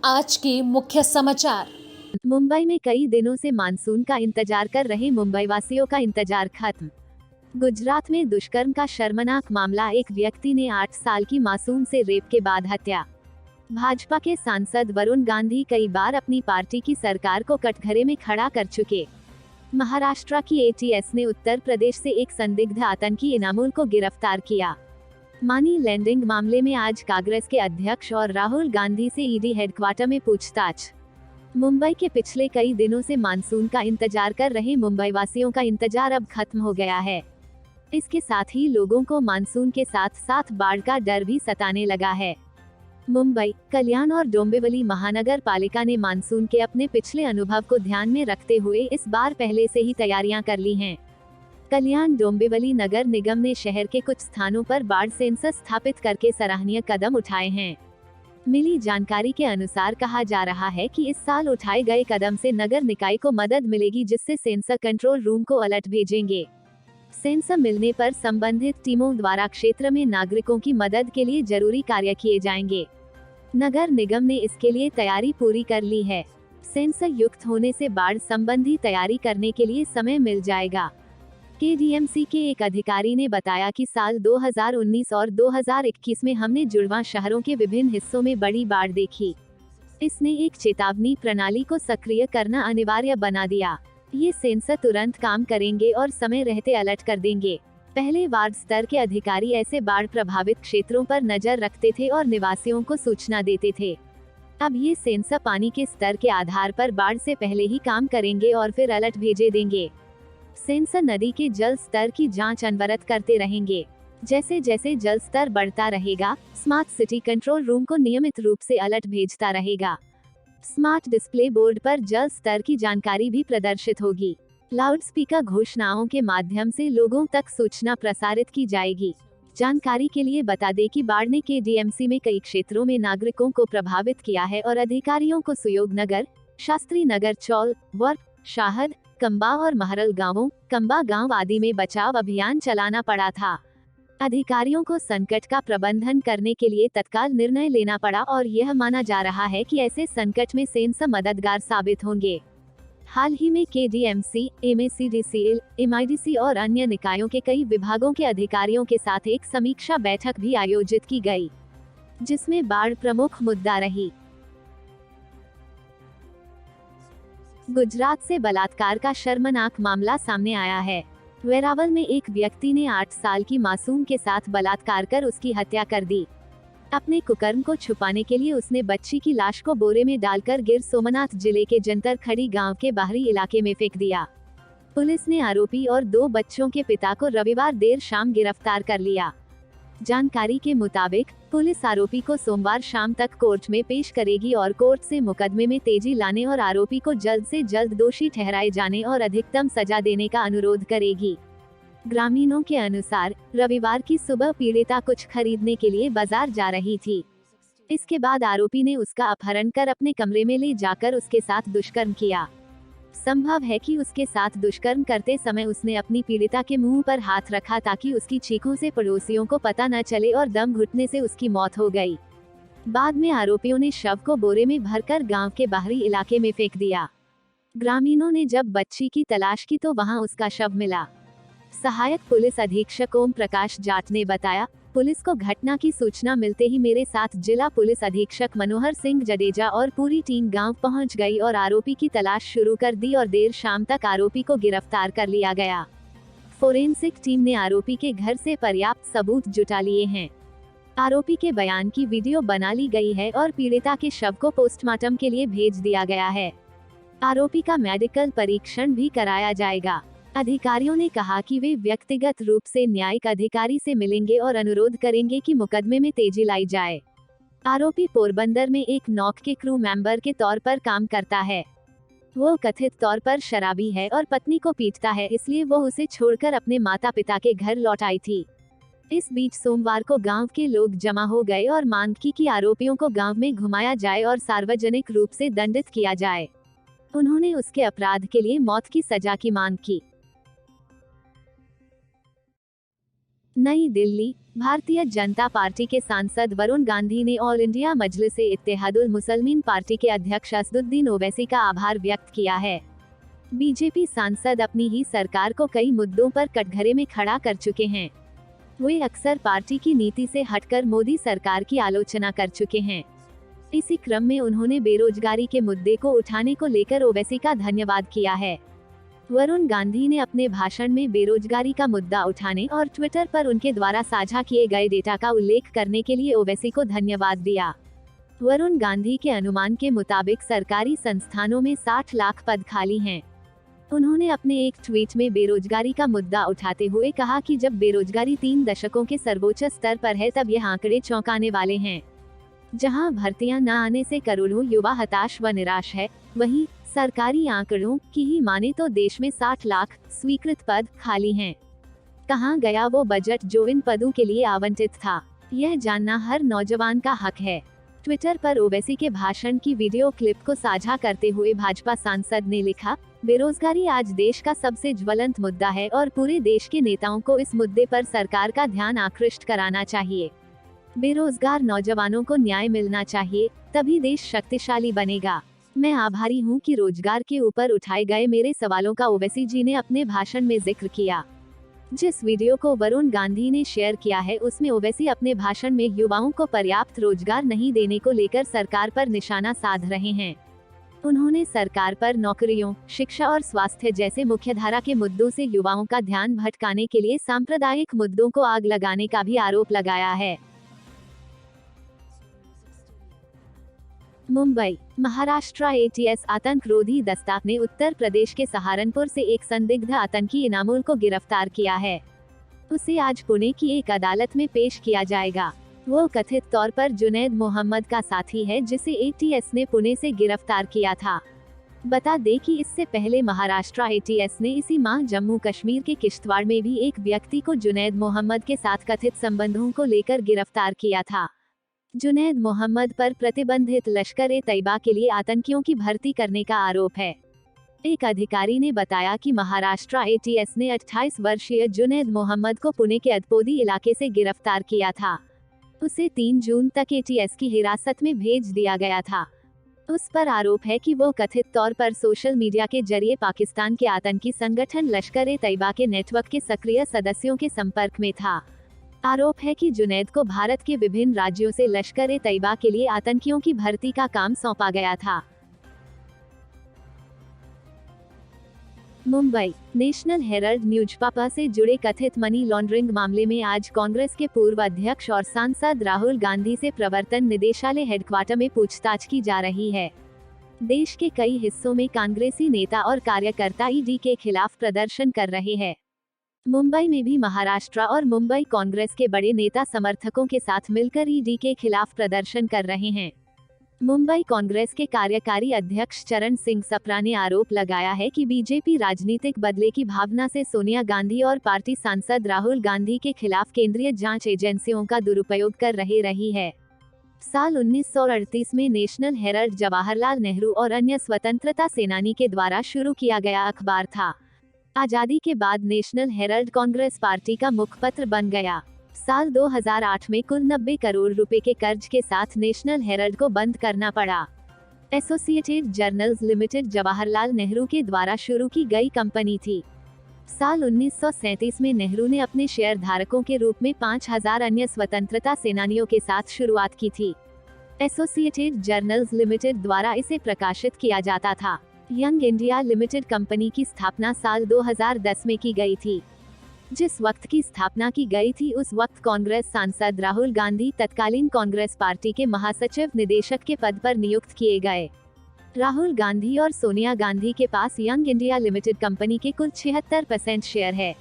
आज के मुख्य समाचार। मुंबई में कई दिनों से मानसून का इंतजार कर रहे मुंबई वासियों का इंतजार खत्म। गुजरात में दुष्कर्म का शर्मनाक मामला, एक व्यक्ति ने 8 साल की मासूम से रेप के बाद हत्या। भाजपा के सांसद वरुण गांधी कई बार अपनी पार्टी की सरकार को कटघरे में खड़ा कर चुके। महाराष्ट्र की एटीएस ने उत्तर प्रदेश से एक संदिग्ध आतंकी इनामुल को गिरफ्तार किया। मनी लैंडिंग मामले में आज कांग्रेस के अध्यक्ष और राहुल गांधी से ईडी हेडक्वार्टर में पूछताछ। मुंबई के पिछले कई दिनों से मानसून का इंतजार कर रहे मुंबई वासियों का इंतजार अब खत्म हो गया है। इसके साथ ही लोगों को मानसून के साथ साथ बाढ़ का डर भी सताने लगा है। मुंबई, कल्याण और डोंबिवली महानगर पालिका ने मानसून के अपने पिछले अनुभव को ध्यान में रखते हुए इस बार पहले से ही तैयारियां कर ली हैं। कल्याण डोंबिवली नगर निगम ने शहर के कुछ स्थानों पर बाढ़ सेंसर स्थापित करके सराहनीय कदम उठाए हैं। मिली जानकारी के अनुसार कहा जा रहा है कि इस साल उठाए गए कदम से नगर निकाय को मदद मिलेगी, जिससे सेंसर कंट्रोल रूम को अलर्ट भेजेंगे। सेंसर मिलने पर संबंधित टीमों द्वारा क्षेत्र में नागरिकों की मदद के लिए जरूरी कार्य किए जाएंगे। नगर निगम ने इसके लिए तैयारी पूरी कर ली है। सेंसर युक्त होने से बाढ़ संबंधी तैयारी करने के लिए समय मिल जाएगा। केडीएमसी के एक अधिकारी ने बताया कि साल 2019 और 2021 में हमने जुड़वां शहरों के विभिन्न हिस्सों में बड़ी बाढ़ देखी। इसने एक चेतावनी प्रणाली को सक्रिय करना अनिवार्य बना दिया। ये सेंसर तुरंत काम करेंगे और समय रहते अलर्ट कर देंगे। पहले वार्ड स्तर के अधिकारी ऐसे बाढ़ प्रभावित क्षेत्रों पर नजर रखते थे और निवासियों को सूचना देते थे। अब ये सेंसर पानी के स्तर के आधार पर बाढ़ से पहले ही काम करेंगे और फिर अलर्ट भेजे देंगे। सेंसर नदी के जल स्तर की जांच अनवरत करते रहेंगे। जैसे जैसे जल स्तर बढ़ता रहेगा, स्मार्ट सिटी कंट्रोल रूम को नियमित रूप से अलर्ट भेजता रहेगा। स्मार्ट डिस्प्ले बोर्ड पर जल स्तर की जानकारी भी प्रदर्शित होगी। लाउडस्पीकर घोषणाओं के माध्यम से लोगों तक सूचना प्रसारित की जाएगी। जानकारी के लिए बता दें कि बाढ़ ने केडीएमसी में कई क्षेत्रों में नागरिकों को प्रभावित किया है और अधिकारियों को सुयोग नगर, शास्त्री नगर, चौल, वर्क, शाहद, कंबा और महरल गांवों, कंबा गांव आदि में बचाव अभियान चलाना पड़ा था। अधिकारियों को संकट का प्रबंधन करने के लिए तत्काल निर्णय लेना पड़ा और यह माना जा रहा है कि ऐसे संकट में सेंसर मददगार साबित होंगे। हाल ही में केडीएमसी, एमएसीडीसीएल, एमआईडीसी और अन्य निकायों के कई विभागों के अधिकारियों के साथ एक समीक्षा बैठक भी आयोजित की गई, जिसमें बाढ़ प्रमुख मुद्दा रही। गुजरात से बलात्कार का शर्मनाक मामला सामने आया है। वेरावल में एक व्यक्ति ने 8 साल की मासूम के साथ बलात्कार कर उसकी हत्या कर दी। अपने कुकर्म को छुपाने के लिए उसने बच्ची की लाश को बोरे में डालकर गिर सोमनाथ जिले के जंतर खड़ी गांव के बाहरी इलाके में फेंक दिया। पुलिस ने आरोपी और 2 बच्चों के पिता को रविवार देर शाम गिरफ्तार कर लिया। जानकारी के मुताबिक पुलिस आरोपी को सोमवार शाम तक कोर्ट में पेश करेगी और कोर्ट से मुकदमे में तेजी लाने और आरोपी को जल्द से जल्द दोषी ठहराए जाने और अधिकतम सजा देने का अनुरोध करेगी। ग्रामीणों के अनुसार रविवार की सुबह पीड़िता कुछ खरीदने के लिए बाजार जा रही थी। इसके बाद आरोपी ने उसका अपहरण कर अपने कमरे में ले जाकर उसके साथ दुष्कर्म किया। संभव है कि उसके साथ दुष्कर्म करते समय उसने अपनी पीड़िता के मुंह पर हाथ रखा ताकि उसकी चीखों से पड़ोसियों को पता न चले और दम घुटने से उसकी मौत हो गई। बाद में आरोपियों ने शव को बोरे में भरकर गांव के बाहरी इलाके में फेंक दिया। ग्रामीणों ने जब बच्ची की तलाश की तो वहां उसका शव मिला। सहायक पुलिस अधीक्षक ओम प्रकाश जाट ने बताया, पुलिस को घटना की सूचना मिलते ही मेरे साथ जिला पुलिस अधीक्षक मनोहर सिंह जडेजा और पूरी टीम गांव पहुंच गई और आरोपी की तलाश शुरू कर दी और देर शाम तक आरोपी को गिरफ्तार कर लिया गया। फोरेंसिक टीम ने आरोपी के घर से पर्याप्त सबूत जुटा लिए हैं। आरोपी के बयान की वीडियो बना ली गई है और पीड़िता के शव को पोस्टमार्टम के लिए भेज दिया गया है। आरोपी का मेडिकल परीक्षण भी कराया जाएगा। अधिकारियों ने कहा कि वे व्यक्तिगत रूप से न्यायिक अधिकारी से मिलेंगे और अनुरोध करेंगे कि मुकदमे में तेजी लाई जाए। आरोपी पोरबंदर में एक नौक के क्रू मेंबर के तौर पर काम करता है। वो कथित तौर पर शराबी है और पत्नी को पीटता है, इसलिए वो उसे छोड़कर अपने माता पिता के घर लौट आई थी। इस बीच सोमवार को गांव के लोग जमा हो गए और मांग की कि आरोपियों को गांव में घुमाया जाए और सार्वजनिक रूप से दंडित किया जाए। उन्होंने उसके अपराध के लिए मौत की सजा की मांग की। नई दिल्ली। भारतीय जनता पार्टी के सांसद वरुण गांधी ने all India Majlis-e-Ittehadul Muslimeen party के अध्यक्ष असदुद्दीन ओवैसी का आभार व्यक्त किया है। बीजेपी सांसद अपनी ही सरकार को कई मुद्दों पर कटघरे में खड़ा कर चुके हैं। वे अक्सर पार्टी की नीति से हटकर मोदी सरकार की आलोचना कर चुके हैं। इसी क्रम में उन्होंने बेरोजगारी के मुद्दे को उठाने को लेकर ओवैसी का धन्यवाद किया है। वरुण गांधी ने अपने भाषण में बेरोजगारी का मुद्दा उठाने और ट्विटर पर उनके द्वारा साझा किए गए डेटा का उल्लेख करने के लिए ओवैसी को धन्यवाद दिया। वरुण गांधी के अनुमान के मुताबिक सरकारी संस्थानों में 60 लाख पद खाली हैं। उन्होंने अपने एक ट्वीट में बेरोजगारी का मुद्दा उठाते हुए कहा कि जब बेरोजगारी 3 दशकों के सर्वोच्च स्तर पर है तब यह आंकड़े चौंकाने वाले हैं। जहां भर्तियां न आने से करोड़ों युवा हताश व निराश है, वहीं सरकारी आंकड़ों की ही माने तो देश में 60 लाख स्वीकृत पद खाली हैं। कहां गया वो बजट जो इन पदों के लिए आवंटित था? यह जानना हर नौजवान का हक है। ट्विटर पर ओवैसी के भाषण की वीडियो क्लिप को साझा करते हुए भाजपा सांसद ने लिखा, बेरोजगारी आज देश का सबसे ज्वलंत मुद्दा है और पूरे देश के नेताओं को इस मुद्दे पर सरकार का ध्यान आकृष्ट कराना चाहिए। बेरोजगार नौजवानों को न्याय मिलना चाहिए, तभी देश शक्तिशाली बनेगा। मैं आभारी हूं कि रोजगार के ऊपर उठाए गए मेरे सवालों का ओवैसी जी ने अपने भाषण में जिक्र किया। जिस वीडियो को वरुण गांधी ने शेयर किया है उसमें ओवैसी अपने भाषण में युवाओं को पर्याप्त रोजगार नहीं देने को लेकर सरकार पर निशाना साध रहे हैं। उन्होंने सरकार पर नौकरियों, शिक्षा और स्वास्थ्य जैसे मुख्यधारा के मुद्दों से युवाओं का ध्यान भटकाने के लिए सांप्रदायिक मुद्दों को आग लगाने का भी आरोप लगाया है। मुंबई। महाराष्ट्र एटीएस आतंकरोधी दस्ता ने उत्तर प्रदेश के सहारनपुर से एक संदिग्ध आतंकी इनामुल को गिरफ्तार किया है। उसे आज पुणे की एक अदालत में पेश किया जाएगा। वो कथित तौर पर जुनैद मोहम्मद का साथी है जिसे एटीएस ने पुणे से गिरफ्तार किया था। बता दें कि इससे पहले महाराष्ट्र एटीएस ने इसी माह जम्मू कश्मीर के किश्तवाड़ में भी एक व्यक्ति को जुनैद मोहम्मद के साथ कथित संबंधों को लेकर गिरफ्तार किया था। जुनैद मोहम्मद पर प्रतिबंधित लश्कर-ए-तैयबा के लिए आतंकियों की भर्ती करने का आरोप है। एक अधिकारी ने बताया कि महाराष्ट्र एटीएस ने 28 वर्षीय जुनैद मोहम्मद को पुणे के अदपोदी इलाके से गिरफ्तार किया था। उसे 3 जून तक एटीएस की हिरासत में भेज दिया गया था। उस पर आरोप है कि वो कथित तौर पर सोशल मीडिया के जरिए पाकिस्तान के आतंकी संगठन लश्कर-ए-तैयबा के नेटवर्क के सक्रिय सदस्यों के संपर्क में था। आरोप है कि जुनैद को भारत के विभिन्न राज्यों से लश्कर-ए-तैयबा के लिए आतंकियों की भर्ती का काम सौंपा गया था। मुंबई। नेशनल हेराल्ड न्यूज़पेपर से जुड़े कथित मनी लॉन्ड्रिंग मामले में आज कांग्रेस के पूर्व अध्यक्ष और सांसद राहुल गांधी से प्रवर्तन निदेशालय हेडक्वार्टर में पूछताछ की जा रही है। देश के कई हिस्सों में कांग्रेसी नेता और कार्यकर्ता ईडी के खिलाफ प्रदर्शन कर रहे हैं। मुंबई में भी महाराष्ट्र और मुंबई कांग्रेस के बड़े नेता समर्थकों के साथ मिलकर ईडी के खिलाफ प्रदर्शन कर रहे हैं। मुंबई कांग्रेस के कार्यकारी अध्यक्ष चरण सिंह सप्रा ने आरोप लगाया है कि बीजेपी राजनीतिक बदले की भावना से सोनिया गांधी और पार्टी सांसद राहुल गांधी के खिलाफ केंद्रीय जांच एजेंसियों का दुरुपयोग कर रही है। साल 1938 में नेशनल हेराल्ड जवाहरलाल नेहरू और अन्य स्वतंत्रता सेनानी के द्वारा शुरू किया गया अखबार था। आजादी के बाद नेशनल हेराल्ड कांग्रेस पार्टी का मुखपत्र बन गया। साल 2008 में कुल 90 करोड़ रुपए के कर्ज के साथ नेशनल हेराल्ड को बंद करना पड़ा। Associated journals limited Jawaharlal Nehru के द्वारा शुरू की गई कंपनी थी। साल 1937 में नेहरू ने अपने शेयर धारकों के रूप में 5000 अन्य स्वतंत्रता सेनानियों के साथ शुरुआत की थी। एसोसिएटेड जर्नल्स लिमिटेड द्वारा इसे प्रकाशित किया जाता था। यंग इंडिया लिमिटेड कंपनी की स्थापना साल 2010 में की गई थी। जिस वक्त की स्थापना की गई थी उस वक्त कांग्रेस सांसद राहुल गांधी तत्कालीन कांग्रेस पार्टी के महासचिव निदेशक के पद पर नियुक्त किए गए। राहुल गांधी और सोनिया गांधी के पास यंग इंडिया लिमिटेड कंपनी के कुल 76% शेयर है।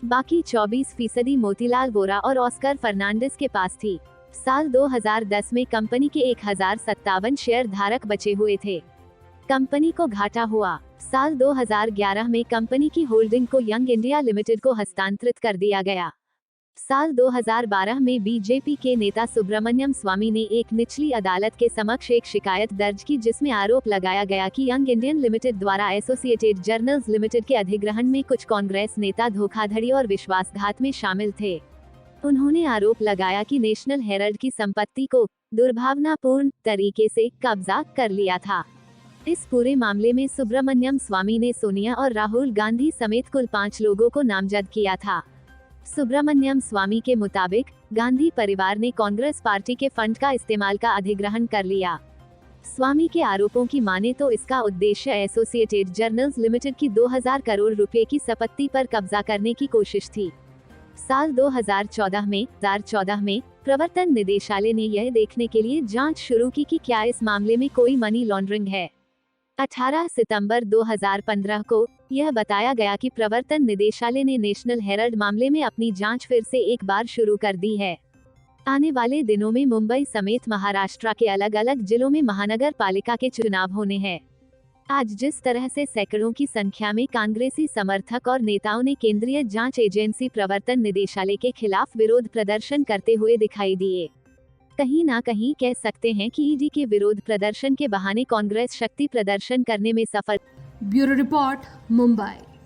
बाकी 24% मोतीलाल वोरा और ऑस्कर फर्नांडिस के पास थी। साल 2010 में कंपनी के 1057 शेयर धारक बचे हुए थे। कंपनी को घाटा हुआ। साल 2011 में कंपनी की होल्डिंग को यंग इंडिया लिमिटेड को हस्तांतरित कर दिया गया। साल 2012 में बीजेपी के नेता सुब्रमण्यम स्वामी ने एक निचली अदालत के समक्ष एक शिकायत दर्ज की जिसमें आरोप लगाया गया कि यंग इंडियन लिमिटेड द्वारा एसोसिएटेड जर्नल्स लिमिटेड के अधिग्रहण में कुछ कांग्रेस नेता धोखाधड़ी और विश्वासघात में शामिल थे। उन्होंने आरोप लगाया कि नेशनल हेराल्ड की संपत्ति को दुर्भावनापूर्ण तरीके से कब्जा कर लिया था। इस पूरे मामले में सुब्रमण्यम स्वामी ने सोनिया और राहुल गांधी समेत कुल 5 लोगों को नामजद किया था। सुब्रमण्यम स्वामी के मुताबिक गांधी परिवार ने कांग्रेस पार्टी के फंड का इस्तेमाल का अधिग्रहण कर लिया। स्वामी के आरोपों की माने तो इसका उद्देश्य एसोसिएटेड जर्नल्स लिमिटेड की 2000 करोड़ रुपए की संपत्ति पर कब्जा करने की कोशिश थी। साल 2014 में प्रवर्तन निदेशालय ने यह देखने के लिए जांच शुरू की कि क्या इस मामले में कोई मनी लॉन्ड्रिंग है। 18 सितंबर 2015 को यह बताया गया कि प्रवर्तन निदेशालय ने नेशनल हेराल्ड मामले में अपनी जांच फिर से एक बार शुरू कर दी है। आने वाले दिनों में मुंबई समेत महाराष्ट्र के अलग अलग जिलों में महानगर पालिका के चुनाव होने हैं। आज जिस तरह से सैकड़ों की संख्या में कांग्रेसी समर्थक और नेताओं ने केंद्रीय जांच एजेंसी प्रवर्तन निदेशालय के खिलाफ विरोध प्रदर्शन करते हुए दिखाई दिए, कहीं ना कहीं कह सकते हैं कि ईडी के विरोध प्रदर्शन के बहाने कांग्रेस शक्ति प्रदर्शन करने में सफल। Bureau report, Mumbai.